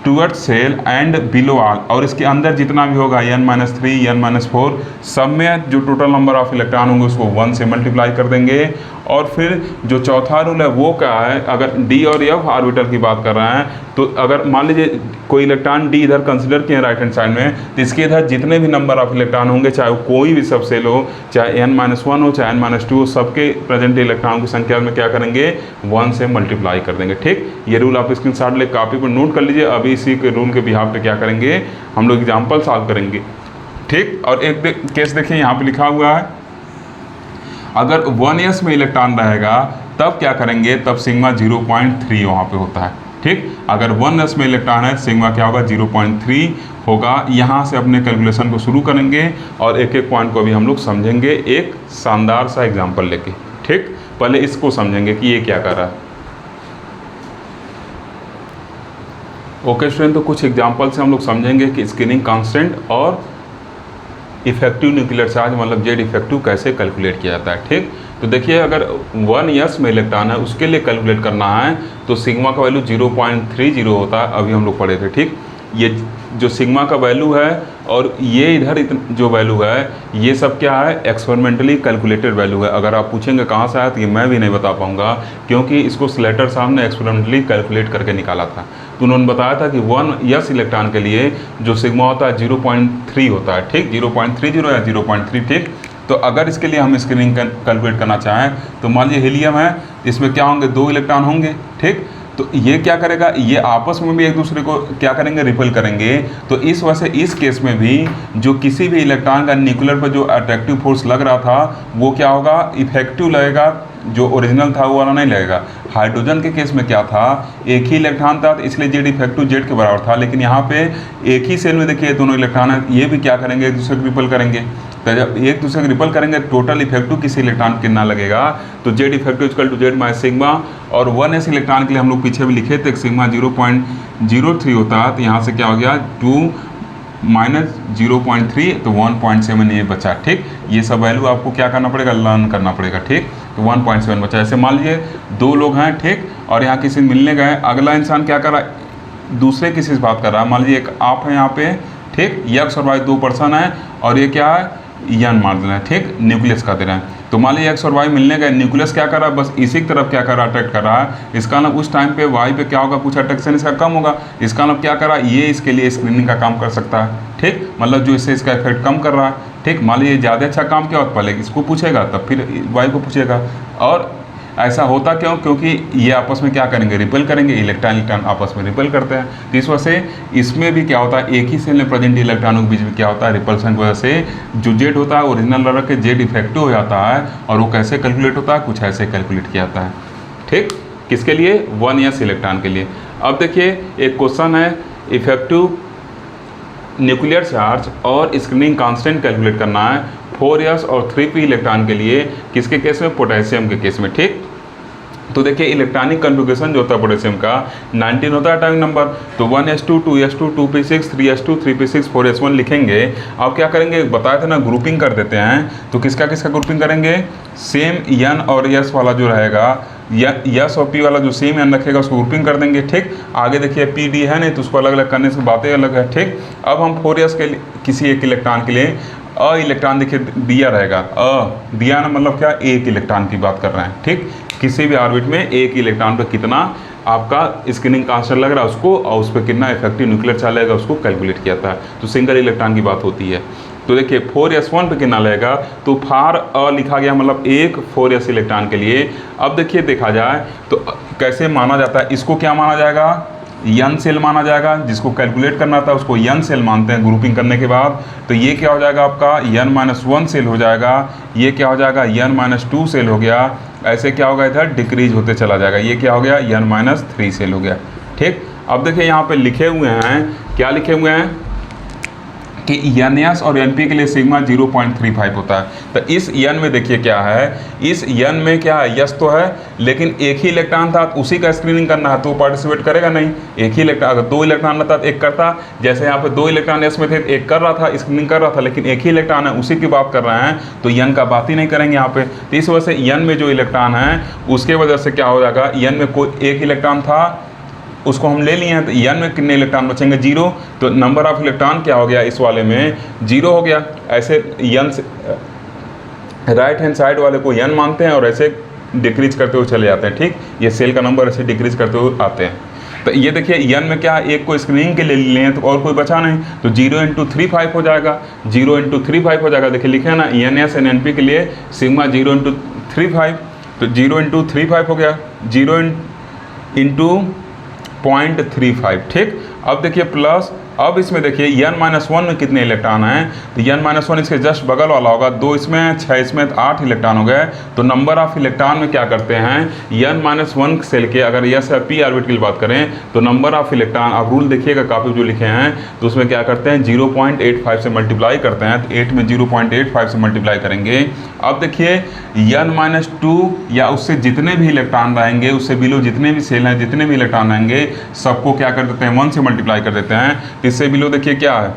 n-2th shell and below all, और इसके अंदर जितना भी होगा n-3 n-4 सब में जो टोटल नंबर ऑफ इलेक्ट्रॉन होंगे उसको 1 से मल्टीप्लाई कर देंगे। और फिर जो चौथा रूल है वो क्या है, अगर D और F ऑर्बिटल की बात कर रहे हैं तो अगर मान लीजिए कोई इलेक्ट्रॉन D इधर कंसिडर किए राइट हैंड साइड में, तो इसके इधर जितने भी नंबर ऑफ इलेक्ट्रॉन होंगे, चाहे वो कोई भी सब सेल हो, चाहे n-1 हो चाहे n-2 हो, सबके प्रेजेंट इलेक्ट्रॉन की संख्या में क्या करेंगे, 1 से मल्टीप्लाई कर देंगे, ठीक। ये रूल आप स्क्रीनशॉट ले कॉपी पर नोट कर लीजिए। अभी इसी के रूल के बिहाफ पे क्या करेंगे, हम लोग एग्जाम्पल सॉल्व करेंगे, ठीक। और एक केस देखिए यहाँ पे लिखा हुआ है, अगर 1s में इलेक्ट्रॉन रहेगा तब क्या करेंगे, तब सिग्मा 0.3 वहाँ पे होता है, ठीक। अगर 1s में इलेक्ट्रॉन है सिग्मा क्या होगा, 0.3 होगा। यहाँ से अपने कैलकुलेशन को शुरू करेंगे और एक एक पॉइंट को भी हम लोग समझेंगे एक शानदार सा एग्जाम्पल लेके, ठीक। पहले इसको समझेंगे कि ये क्या कर रहा है। ओके स्टूडेंट, तो कुछ एग्जाम्पल से हम लोग समझेंगे कि स्क्रीनिंग कांस्टेंट और इफेक्टिव न्यूक्लियर चार्ज मतलब जेड इफेक्टिव कैसे कैलकुलेट किया जाता है, ठीक। तो देखिए अगर 1s में इलेक्ट्रॉन है उसके लिए कैलकुलेट करना है तो सिग्मा का वैल्यू 0.30 होता है, अभी हम लोग पढ़े थे, ठीक। ये जो सिग्मा का वैल्यू है और ये इधर जो वैल्यू है ये सब क्या है, एक्सपेरिमेंटली कैलकुलेटेड वैल्यू है। अगर आप पूछेंगे कहाँ से आया तो ये मैं भी नहीं बता पाऊँगा, क्योंकि इसको स्लेटर साहब ने एक्सपेरिमेंटली कैलकुलेट करके निकाला था। तो उन्होंने बताया था कि 1s इलेक्ट्रॉन के लिए जो सिग्मा होता है 0.3 होता है, ठीक। 0.30 या 0.3, ठीक। तो अगर इसके लिए हम स्क्रीनिंग कैलकुलेट करना चाहें तो मान लीजिए हीलियम है, इसमें क्या होंगे, 2 इलेक्ट्रॉन होंगे, ठीक। तो ये क्या करेगा, ये आपस में भी एक दूसरे को क्या करेंगे, रिपेल करेंगे। तो इस वजह से इस केस में भी जो किसी भी इलेक्ट्रॉन का न्यूक्लियर पर जो अट्रैक्टिव फोर्स लग रहा था वो क्या होगा, इफेक्टिव लगेगा, जो ओरिजिनल था वो वाला नहीं लगेगा। हाइड्रोजन के केस में क्या था, एक ही इलेक्ट्रॉन था तो इसलिए जेड इफेक्टिव जेड के बराबर था, लेकिन यहाँ पे एक ही सेल में देखिए दोनों इलेक्ट्रॉन है, ये भी क्या करेंगे, एक दूसरे को रिपेल करेंगे। तो जब एक दूसरे को रिपल करेंगे टोटल इफेक्टिव किसी इलेक्ट्रॉन कितना लगेगा, तो Z effective equal to Z minus sigma, और 1s इलेक्ट्रॉन के लिए हम लोग पीछे भी लिखे थे सिग्मा 0.03 होता है, तो यहाँ से क्या हो गया 2 माइनस 0.3 तो 1.7 ये बचा। ठीक, ये सब वैल्यू आपको क्या करना पड़ेगा, लर्न करना पड़ेगा। ठीक, तो 1.7 बचा। ऐसे मान लीजिए दो लोग हैं, ठीक, और यहाँ किसी मिलने गए, अगला इंसान क्या कर रहा है, दूसरे किसी से बात कर रहा है। मान लीजिए एक आप है यहाँ पे, ठीक, एक्स और वाई दो पर्सन है, और ये क्या है, यन मान देना है, ठीक, न्यूक्लियस का दे रहे हैं। तो मान लीजिए एक्स और वाई मिलने गए, न्यूक्लियस क्या कर रहा है, बस इसी की तरफ क्या कर रहा है, अट्रैक्ट कर रहा है। इसका मतलब उस टाइम पे वाई पे क्या होगा, कुछ अट्रैक्शन इसका कम होगा। इसका मतलब क्या कर रहा है, ये इसके लिए स्क्रीनिंग का काम कर सकता है। ठीक, मतलब जो इससे इसका इफेक्ट कम कर रहा है। ठीक, मान लीजिए ज़्यादा अच्छा काम किया, पहले इसको पूछेगा तब फिर वाई को पूछेगा। और ऐसा होता क्यों, क्योंकि ये आपस में क्या करेंगे, रिपेल करेंगे, इलेक्ट्रॉन आपस में रिपेल करते हैं। तो इस वजह से इसमें भी क्या होता है, एक ही सेल में प्रेजेंट इलेक्ट्रॉनों के बीच में क्या होता है, रिपल्सन की वजह से जो जेड होता है ओरिजिनल रख के जेड इफेक्टिव हो जाता है। और वो कैसे कैलकुलेट होता है, कुछ ऐसे कैलकुलेट किया जाता है। ठीक, किसके लिए, 1s इलेक्ट्रॉन के लिए। अब देखिए एक क्वेश्चन है, इफेक्टिव न्यूक्लियर चार्ज और स्क्रीनिंग कांस्टेंट कैलकुलेट करना है 4s और 3p इलेक्ट्रॉन के लिए, किसके केस में, पोटेशियम के केस में। ठीक, तो देखिए इलेक्ट्रॉनिक कन्फिगरेशन जो होता है पोटेशियम का 19 होता है एटॉमिक नंबर, तो 1s2 2s2 2p6 3s2 3p6 4s1 लिखेंगे। अब क्या करेंगे, बताया था ना, ग्रुपिंग कर देते हैं। तो किसका किसका ग्रुपिंग करेंगे, सेम n और s वाला जो रहेगा, यस और पी वाला जो सेम एन रखेगा उसको ग्रुपिंग कर देंगे। ठीक, आगे देखिए पी डी है नहीं तो उसको अलग अलग करने से बातें अलग है। ठीक, अब हम 4s के किसी एक इलेक्ट्रॉन के लिए अ इलेक्ट्रॉन देखिए दिया रहेगा, दिया ना मतलब क्या, एक इलेक्ट्रॉन की बात कर रहे हैं। ठीक, किसी भी ऑर्बिट में एक इलेक्ट्रॉन पर कितना आपका स्क्रीनिंग कांस्टेंट लग रहा है उसको, और उस पर कितना इफेक्टिव न्यूक्लियर चार्ज लगेगा उसको कैलकुलेट किया था। तो सिंगल इलेक्ट्रॉन की बात होती है। तो देखिए 4s1 पे कितना लगेगा, तो फार अ लिखा गया, मतलब एक 4s इलेक्ट्रॉन के लिए। अब देखिए देखा जाए तो कैसे माना जाता है, इसको क्या माना जाएगा, यन सेल माना जाएगा। जिसको कैलकुलेट करना था उसको यन सेल मानते हैं ग्रुपिंग करने के बाद। तो ये क्या हो जाएगा आपका, n-1 सेल हो जाएगा। ये क्या हो जाएगा, n-2 सेल हो गया। ऐसे क्या होगा, इधर डिक्रीज होते चला जाएगा। ये क्या हो गया, n-3 सेल हो गया। ठीक, अब देखिए यहाँ पे लिखे हुए हैं, क्या लिखे हुए हैं कि NS और NP के लिए सिग्मा 0.35 होता है। तो इस n में देखिए क्या है, इस n में क्या है, यस तो है, लेकिन एक ही इलेक्ट्रॉन था तो उसी का स्क्रीनिंग करना है, तो पार्टिसिपेट करेगा नहीं। एक ही इलेक्ट्रॉन, अगर दो इलेक्ट्रॉन रहता तो एक करता, जैसे यहाँ पे दो इलेक्ट्रॉन s में थे, एक कर रहा था, स्क्रीनिंग कर रहा था, लेकिन एक ही इलेक्ट्रॉन है उसी की बात कर रहे हैं, तो n का बात ही नहीं करेंगे यहाँ पे। तो इस वजह से n में जो इलेक्ट्रॉन है उसके वजह से क्या हो जाएगा, n में कोई एक इलेक्ट्रॉन था उसको हम ले लिए हैं, तो n में कितने इलेक्ट्रॉन बचेंगे, 0। तो नंबर ऑफ इलेक्ट्रॉन क्या हो गया, इस वाले में 0 हो गया। ऐसे n से राइट हैंड साइड वाले को n मानते हैं और ऐसे डिक्रीज करते हुए चले जाते हैं। ठीक, ये सेल का नंबर ऐसे डिक्रीज करते हुए आते हैं। तो ये देखिए n में क्या, एक को स्क्रीनिंग के लिए ले हैं तो और कोई बचा नहीं, तो 0 × 35 हो जाएगा, 0 × 35 हो जाएगा। देखिए लिखे है ना, NS और NP के लिए सिग्मा 0 × 35, तो 0 × 35 हो गया, 0 × 0.35। ठीक, अब देखिए प्लस, अब इसमें देखिए n-1 में कितने इलेक्ट्रॉन हैं, तो n-1 इसके जस्ट बगल वाला होगा, 2 इसमें 6 इसमें 8 इलेक्ट्रॉन हो गए। तो नंबर ऑफ इलेक्ट्रॉन में क्या करते हैं, n-1 सेल के अगर s या p ऑर्बिट की बात करें तो नंबर ऑफ इलेक्ट्रॉन, आप रूल देखिएगा काफ़ी जो लिखे हैं, तो उसमें क्या करते हैं 0.85 से मल्टीप्लाई करते हैं। तो 8 में 0.85 से मल्टीप्लाई करेंगे। अब देखिए n-2 या उससे जितने भी इलेक्ट्रॉन रहेंगे, उससे बिलो जितने भी सेल हैं, जितने भी इलेक्ट्रॉन रहेंगे, सबको क्या कर देते हैं, 1 से मल्टीप्लाई कर देते हैं। इससे बिलो देखिए क्या है,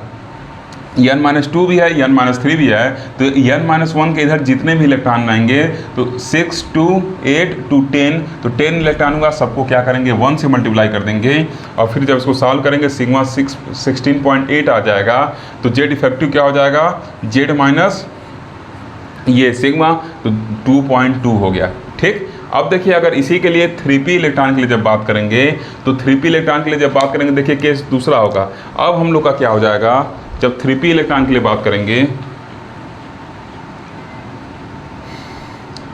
n-2 भी है, n-3 भी है। तो n-1 के इधर जितने भी इलेक्ट्रॉन रहेंगे, तो 6 to 8 to 10, तो 10 इलेक्ट्रॉन होगा, सबको क्या करेंगे 1 से मल्टीप्लाई कर देंगे। और फिर जब इसको सॉल्व करेंगे सिग्मा 16.8 आ जाएगा। तो जेड इफेक्टिव क्या हो जाएगा, जेड माइनस ये सिग्मा, तो 2.2 हो गया। ठीक, अब देखिए अगर इसी के लिए 3p इलेक्ट्रॉन के लिए जब बात करेंगे, तो 3p इलेक्ट्रॉन के लिए जब बात करेंगे, देखिए केस दूसरा होगा। अब हम लोग का क्या हो जाएगा, जब 3p इलेक्ट्रॉन के लिए बात करेंगे,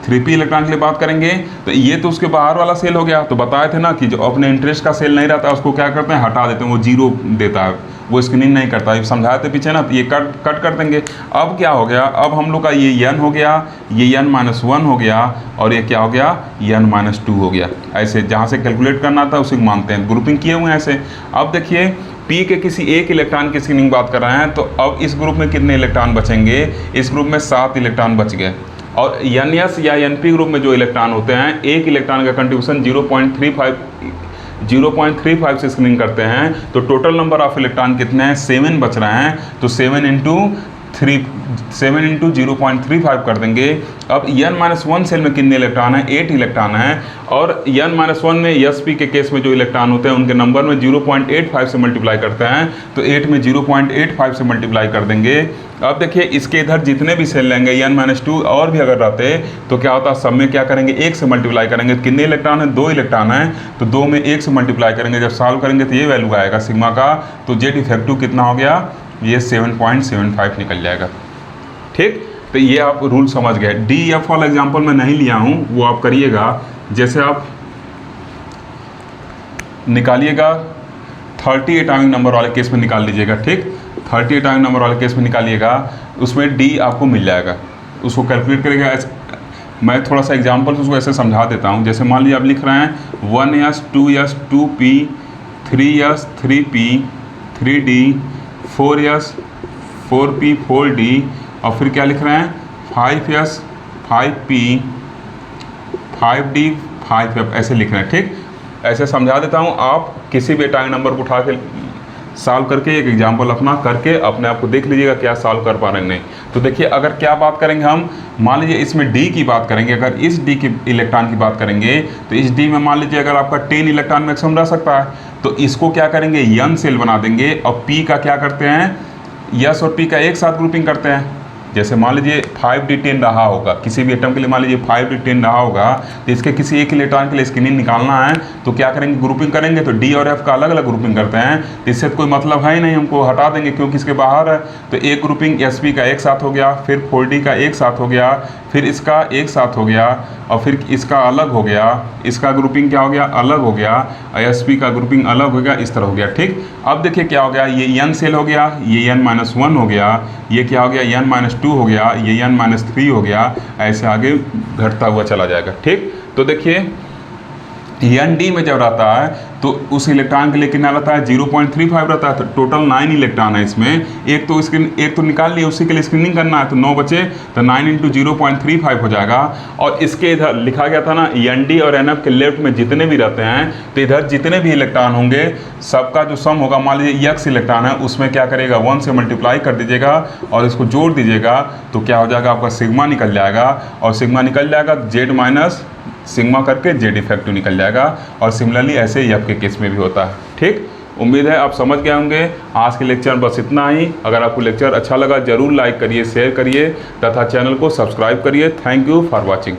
3p इलेक्ट्रॉन के लिए बात करेंगे, तो ये तो उसके बाहर वाला सेल हो गया। तो बताए थे ना कि जो अपने इंटरेस्ट का सेल नहीं रहता उसको क्या करते हैं, हटा देते हैं, वो 0 देता है, वो स्क्रीनिंग नहीं करता। ये समझाए थे पीछे ना, तो ये कट कर देंगे। अब क्या हो गया, अब हम लोग का ये n हो गया, ये n-1 हो गया, और ये क्या हो गया, n-2 हो गया। ऐसे जहाँ से कैलकुलेट करना था उसी को मानते हैं, ग्रुपिंग किए हुए हैं ऐसे। अब देखिए P के किसी एक इलेक्ट्रॉन की स्क्रीनिंग बात कर रहे हैं, तो अब इस ग्रुप में कितने इलेक्ट्रॉन बचेंगे? इस ग्रुप में 7 इलेक्ट्रॉन बच गए। और NS या NP ग्रुप में जो इलेक्ट्रॉन होते हैं, एक इलेक्ट्रॉन का कंट्रीब्यूशन 0.35 से स्क्रीनिंग करते हैं, तो टोटल नंबर ऑफ इलेक्ट्रॉन कितने हैं? 7 बच रहे हैं। तो 7 इंटू 0.35 कर देंगे। अब N-1 सेल में कितने इलेक्ट्रॉन हैं? 8 इलेक्ट्रॉन हैं। और N-1 में sp के केस में जो इलेक्ट्रॉन होते हैं उनके नंबर में 0.85 से मल्टीप्लाई करते हैं, तो 8 में 0.85 से मल्टीप्लाई कर देंगे। अब देखिए इसके इधर जितने भी सेल लेंगे N-2 और भी अगर रहते तो क्या होता? सब में क्या करेंगे? 1 से मल्टीप्लाई करेंगे। कितने इलेक्ट्रॉन हैं? 2 इलेक्ट्रॉन हैं, तो 2 में 1 से मल्टीप्लाई करेंगे। जब सॉल्व करेंगे तो ये वैल्यू आएगा सिग्मा का, तो जेड इफेक्टिव कितना हो गया? ये 7.75 निकल जाएगा। ठीक, तो ये आप रूल समझ गए। DF वाला एग्जाम्पल मैं नहीं लिया हूँ, वो आप करिएगा। जैसे आप निकालिएगा 30 एटॉमिक नंबर वाले केस में निकाल लीजिएगा। ठीक, 30 एटॉमिक नंबर वाले केस में निकालिएगा, उसमें D आपको मिल जाएगा, उसको कैलकुलेट करेगा। मैं थोड़ा सा एग्जाम्पल उसको ऐसे समझा देता हूँ। जैसे मान लीजिए आप लिख रहे हैं 1s 2s 2p 3s 3p 3d 4s 4p 4d, और फिर क्या लिख रहे हैं 5s 5p 5d 5f, ऐसे लिख रहे हैं। ठीक, ऐसे समझा देता हूँ। आप किसी भी एटॉमिक नंबर को उठा के सॉल्व करके एक एग्जाम्पल अपना करके अपने आप को देख लीजिएगा क्या सॉल्व कर पा रहे हैं नहीं। तो देखिए अगर क्या बात करेंगे हम, मान लीजिए इसमें D की बात करेंगे। अगर इस D की इलेक्ट्रॉन की बात करेंगे तो इस D में मान लीजिए अगर आपका 10 इलेक्ट्रॉन मैक्सिमम रह सकता है, तो इसको क्या करेंगे? N सेल बना देंगे। और P का क्या करते हैं? S और P का एक साथ ग्रुपिंग करते हैं। जैसे मान लीजिए 5d10 रहा होगा, किसी भी एटम के लिए मान लीजिए 5d10 रहा होगा, तो इसके किसी एक इलेक्ट्रॉन के लिए स्क्रीनिंग निकालना है, तो क्या करेंगे? ग्रुपिंग करेंगे। तो D और F का अलग अलग ग्रुपिंग करते हैं, तो इससे कोई मतलब है ही नहीं, हमको हटा देंगे क्योंकि इसके बाहर है। तो एक ग्रुपिंग sp का एक साथ हो गया, फिर 4d का एक साथ हो गया, फिर इसका एक साथ हो गया, और फिर इसका अलग हो गया। इसका ग्रुपिंग क्या हो गया? अलग हो गया। और sp का ग्रुपिंग अलग हो गया, इस तरह हो गया। ठीक, अब देखिए क्या हो गया? ये N सेल हो गया, ये N-1 हो गया, ये क्या हो गया? N-2 हो गया, ये N-3 हो गया, ऐसे आगे घटता हुआ चला जाएगा। ठीक, तो देखिए ND में जब रहता है तो उस इलेक्ट्रॉन के लिए कितना रहता है? 0.35 रहता है। तो टोटल 9 इलेक्ट्रॉन है इसमें। एक तो निकाल लिए, उसी के लिए स्क्रीनिंग करना है, तो 9 बचे, तो 9 इंटू 0.35 हो जाएगा। और इसके इधर लिखा गया था ना ND और NF के लेफ्ट में जितने भी रहते हैं, तो इधर जितने भी इलेक्ट्रॉन होंगे सबका जो सम होगा, मान लीजिए x इलेक्ट्रॉन है, उसमें क्या करेगा? 1 से मल्टीप्लाई कर दीजिएगा और इसको जोड़ दीजिएगा, तो क्या हो जाएगा? आपका सिग्मा निकल जाएगा। और सिग्मा निकल जाएगा जेड माइनस सिग्मा करके जेड इफेक्टिव निकल जाएगा। और सिमिलरली ऐसे ही F के केस में भी होता है। ठीक, उम्मीद है आप समझ गए होंगे। आज के लेक्चर बस इतना ही। अगर आपको लेक्चर अच्छा लगा जरूर लाइक करिए, शेयर करिए तथा चैनल को सब्सक्राइब करिए। Thank you for watching.